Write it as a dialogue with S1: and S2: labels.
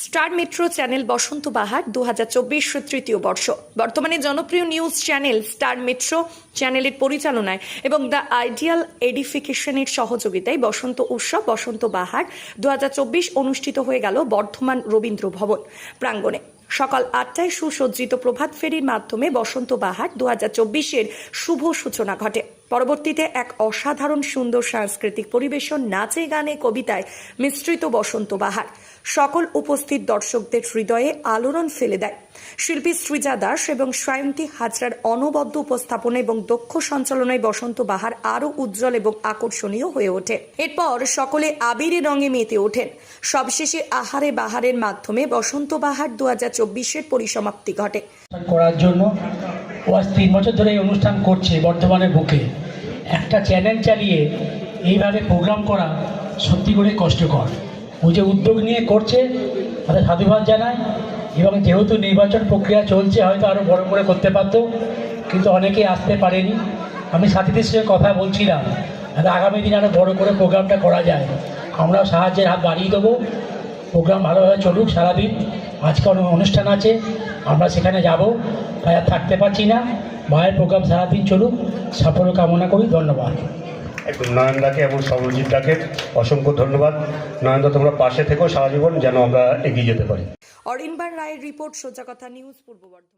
S1: Star metro channel বসন্ত বাহার 2024 তৃতীয় বর্ষ। বর্তমানে জনপ্রিয় নিউজ চ্যানেল স্টার মেট্রো চ্যানেলের পরিচালনায় এবং দ্য আইডিয়াল এডিফিকেশনের সহযোগিতায় বসন্ত উৎসব বসন্ত বাহার 2024 অনুষ্ঠিত হয়ে গেল বর্ধমান রবীন্দ্র ভবন প্রাঙ্গণে। সকাল 8টায় সুসজ্জিত প্রভাত ফেরির মাধ্যমে বসন্ত বাহার 2024-এর শুভ সূচনা ঘটে। পরবর্তীতে এক অসাধারণ সুন্দর সাংস্কৃতিক পরিবেশন, নাচে গানে কবিতায় মিশ্রিত বসন্ত বাহার সকল উপস্থিত দর্শকদের হৃদয়ে আলোড়ন ফেলে দেয়। শিল্পী সৃজা দাস এবং সায়ন্তী হাজরার অনবদ্য উপস্থাপনা এবং দক্ষ সঞ্চালনায় বসন্ত বাহার আরও উজ্জ্বল এবং আকর্ষণীয় হয়ে ওঠে। এরপর সকলে আবিরে রঙে মেতে ওঠেন। সবশেষে আহারে বাহারের মাধ্যমে বসন্ত বাহার 2024-এর পরিসমাপ্তি ঘটে।
S2: করার জন্য ও আজ 3 বছর ধরে এই অনুষ্ঠান করছে বর্ধমানের বুকে। একটা চ্যানেল চালিয়ে এইভাবে প্রোগ্রাম করা সত্যি করে কষ্টকর। ও যে উদ্যোগ নিয়ে করছে তাদের সাধুবাদ জানায়, এবং যেহেতু নির্বাচন প্রক্রিয়া চলছে হয়তো আরও বড় করে করতে পারত, কিন্তু অনেকেই আসতে পারেনি। আমি সাথীদের সঙ্গে কথা বলছিলাম, আগামী দিন আরও বড় করে প্রোগ্রামটা করা যায়। আমরাও সাহায্যের হাত বাড়িয়ে দেবো। প্রোগ্রাম ভালোভাবে চলুক সারাদিন। আজকে অনুষ্ঠান আছে, আমরা সেখানে যাব, তাই আর থাকতে পারছি না। মায়ের প্রোগ্রাম সারাদিন চলুক, সাফল্য কামনা করি। ধন্যবাদ।
S3: একদম নয়নদাকে এবং সমরজিৎদাকে অসংখ্য ধন্যবাদ। নয়নদা, তোমরা পাশে থেকো সারা জীবন, যেন আমরা এগিয়ে যেতে পারি।
S1: অরিনবার রায়ের রিপোর্ট, সোজা কথা নিউজ, পূর্ব বর্ধমান।